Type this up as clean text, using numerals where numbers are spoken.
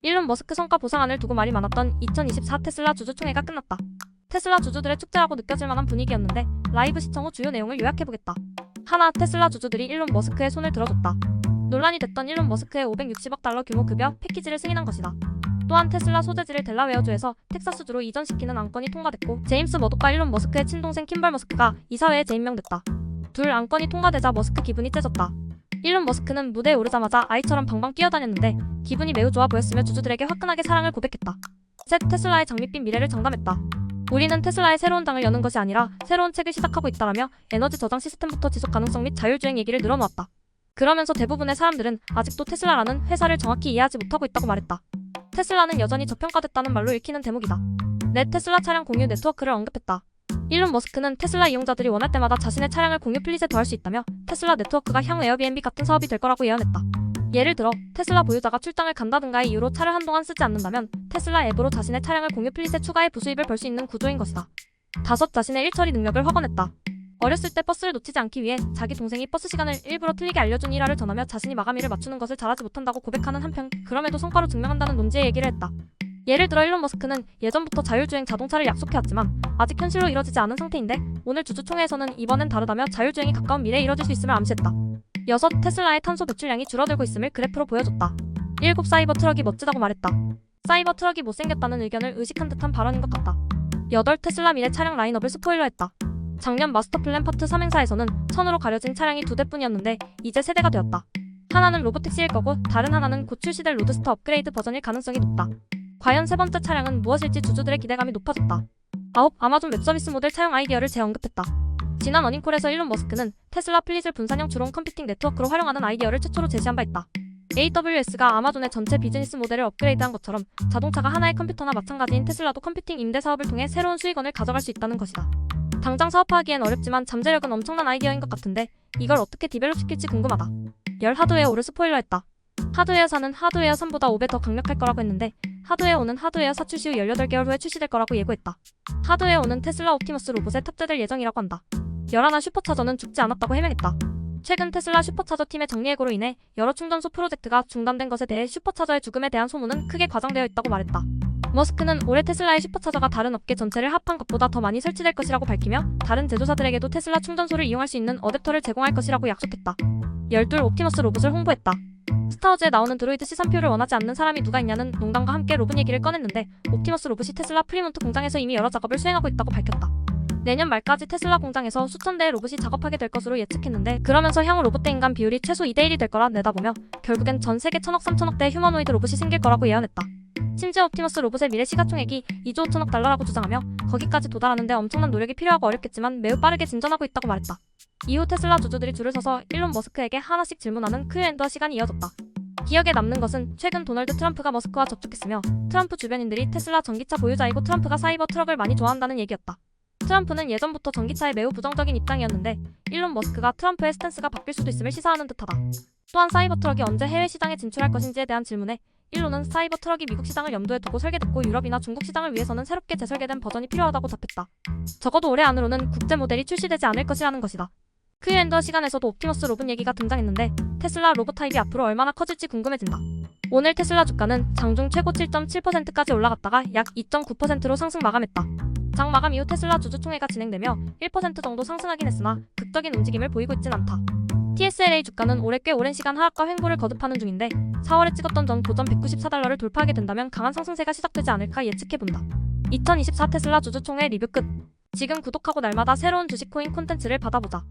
일론 머스크 성과 보상안을 두고 말이 많았던 2024 테슬라 주주총회가 끝났다. 테슬라 주주들의 축제라고 느껴질 만한 분위기였는데 라이브 시청 후 주요 내용을 요약해보겠다. 하나, 테슬라 주주들이 일론 머스크의 손을 들어줬다. 논란이 됐던 일론 머스크의 560억 달러 규모 급여 패키지를 승인한 것이다. 또한 테슬라 소재지를 델라웨어주에서 텍사스주로 이전시키는 안건이 통과됐고, 제임스 머독과 일론 머스크의 친동생 킴벌 머스크가 이사회에 재임명됐다. 둘 안건이 통과되자 머스크 기분이 째졌다. 일론 머스크는 무대에 오르자마자 아이처럼 방방 뛰어다녔는데 기분이 매우 좋아 보였으며 주주들에게 화끈하게 사랑을 고백했다. 셋, 테슬라의 장밋빛 미래를 장담했다. 우리는 테슬라의 새로운 장을 여는 것이 아니라 새로운 책을 시작하고 있다라며 에너지 저장 시스템부터 지속 가능성 및 자율주행 얘기를 늘어놓았다. 그러면서 대부분의 사람들은 아직도 테슬라라는 회사를 정확히 이해하지 못하고 있다고 말했다. 테슬라는 여전히 저평가됐다는 말로 읽히는 대목이다. 넷, 테슬라 차량 공유 네트워크를 언급했다. 일론 머스크는 테슬라 이용자들이 원할 때마다 자신의 차량을 공유 플릿에 더할 수 있다며 테슬라 네트워크가 향후 에어비앤비 같은 사업이 될 거라고 예언했다. 예를 들어 테슬라 보유자가 출장을 간다든가의 이유로 차를 한동안 쓰지 않는다면 테슬라 앱으로 자신의 차량을 공유 플릿에 추가해 부수입을 벌 수 있는 구조인 것이다. 다섯, 자신의 일 처리 능력을 확언했다. 어렸을 때 버스를 놓치지 않기 위해 자기 동생이 버스 시간을 일부러 틀리게 알려준 일화를 전하며 자신이 마감일을 맞추는 것을 잘하지 못한다고 고백하는 한편, 그럼에도 성과로 증명한다는 논지의 얘기를 했다. 예를 들어 일론 머스크는 예전부터 자율주행 자동차를 약속해왔지만 아직 현실로 이뤄지지 않은 상태인데 오늘 주주총회에서는 이번엔 다르다며 자율주행이 가까운 미래에 이뤄질 수 있음을 암시했다. 여섯, 테슬라의 탄소 배출량이 줄어들고 있음을 그래프로 보여줬다. 일곱, 사이버 트럭이 멋지다고 말했다. 사이버 트럭이 못생겼다는 의견을 의식한 듯한 발언인 것 같다. 여덟, 테슬라 미래 차량 라인업을 스포일러했다. 작년 마스터플랜 파트 3 행사에서는 천으로 가려진 차량이 2대뿐이었는데 이제 3대가 되었다. 하나는 로보택시일 거고 다른 하나는 곧 출시될 로드스터 업그레이드 버전일 가능성이 높다. 과연 세 번째 차량은 무엇일지 주주들의 기대감이 높아졌다. 아홉, 아마존 웹서비스 모델 차용 아이디어를 재언급했다. 지난 어닝콜에서 일론 머스크는 테슬라 플릿을 분산형 주론 컴퓨팅 네트워크로 활용하는 아이디어를 최초로 제시한 바 있다. AWS가 아마존의 전체 비즈니스 모델을 업그레이드한 것처럼 자동차가 하나의 컴퓨터나 마찬가지인 테슬라도 컴퓨팅 임대 사업을 통해 새로운 수익원을 가져갈 수 있다는 것이다. 당장 사업화하기엔 어렵지만 잠재력은 엄청난 아이디어인 것 같은데 이걸 어떻게 디벨롭 시킬지 궁금하다. 열, 하드웨어 5를 스포일러했다. 하드웨어 4는 하드웨어 3보다 5배 더 강력할 거라고 했는데 하드웨어 5는 하드웨어 4 출시 후 18개월 후에 출시될 거라고 예고했다. 하드웨어 5는 테슬라 옵티머스 로봇에 탑재될 예정이라고 한다. 11, 슈퍼차저는 죽지 않았다고 해명했다. 최근 테슬라 슈퍼차저 팀의 정리해고로 인해 여러 충전소 프로젝트가 중단된 것에 대해 슈퍼차저의 죽음에 대한 소문은 크게 과장되어 있다고 말했다. 머스크는 올해 테슬라의 슈퍼차저가 다른 업계 전체를 합한 것보다 더 많이 설치될 것이라고 밝히며 다른 제조사들에게도 테슬라 충전소를 이용할 수 있는 어댑터를 제공할 것이라고 약속했다. 12, 옵티머스 로봇을 홍보했다. 스타워즈에 나오는 드로이드 C-3PO를 원하지 않는 사람이 누가 있냐는 농담과 함께 로봇 얘기를 꺼냈는데 옵티머스 로봇이 테슬라 프리몬트 공장에서 이미 여러 작업을 수행하고 있다고 밝혔다. 내년 말까지 테슬라 공장에서 수천 대의 로봇이 작업하게 될 것으로 예측했는데 그러면서 향후 로봇 대 인간 비율이 최소 2대1이 될 거라 내다보며 결국엔 전 세계 1000억 3000억 대의 휴머노이드 로봇이 생길 거라고 예언했다. 심지어 옵티머스 로봇의 미래 시가총액이 2조 5천억 달러라고 주장하며 거기까지 도달하는데 엄청난 노력이 필요하고 어렵겠지만 매우 빠르게 진전하고 있다고 말했다. 이후 테슬라 주주들이 줄을 서서 일론 머스크에게 하나씩 질문하는 Q&A 시간이 이어졌다. 기억에 남는 것은 최근 도널드 트럼프가 머스크와 접촉했으며 트럼프 주변인들이 테슬라 전기차 보유자이고 트럼프가 사이버 트럭을 많이 좋아한다는 얘기였다. 트럼프는 예전부터 전기차에 매우 부정적인 입장이었는데 일론 머스크가 트럼프의 스탠스가 바뀔 수도 있음을 시사하는 듯하다. 또한 사이버 트럭이 언제 해외 시장에 진출할 것인지에 대한 질문에 일론은 사이버 트럭이 미국 시장을 염두에 두고 설계됐고 유럽이나 중국 시장을 위해서는 새롭게 재설계된 버전이 필요하다고 답했다. 적어도 올해 안으로는 국제 모델이 출시되지 않을 것이라는 것이다. Q&A 시간에서도 옵티머스 로봇 얘기가 등장했는데 테슬라 로봇 타입이 앞으로 얼마나 커질지 궁금해진다. 오늘 테슬라 주가는 장중 최고 7.7%까지 올라갔다가 약 2.9%로 상승 마감했다. 장 마감 이후 테슬라 주주총회가 진행되며 1% 정도 상승하긴 했으나 극적인 움직임을 보이고 있진 않다. TSLA 주가는 올해 꽤 오랜 시간 하락과 횡보를 거듭하는 중인데 4월에 찍었던 전 고점 194달러를 돌파하게 된다면 강한 상승세가 시작되지 않을까 예측해본다. 2024 테슬라 주주총회 리뷰 끝. 지금 구독하고 날마다 새로운 주식 코인 콘텐츠를 받아보자.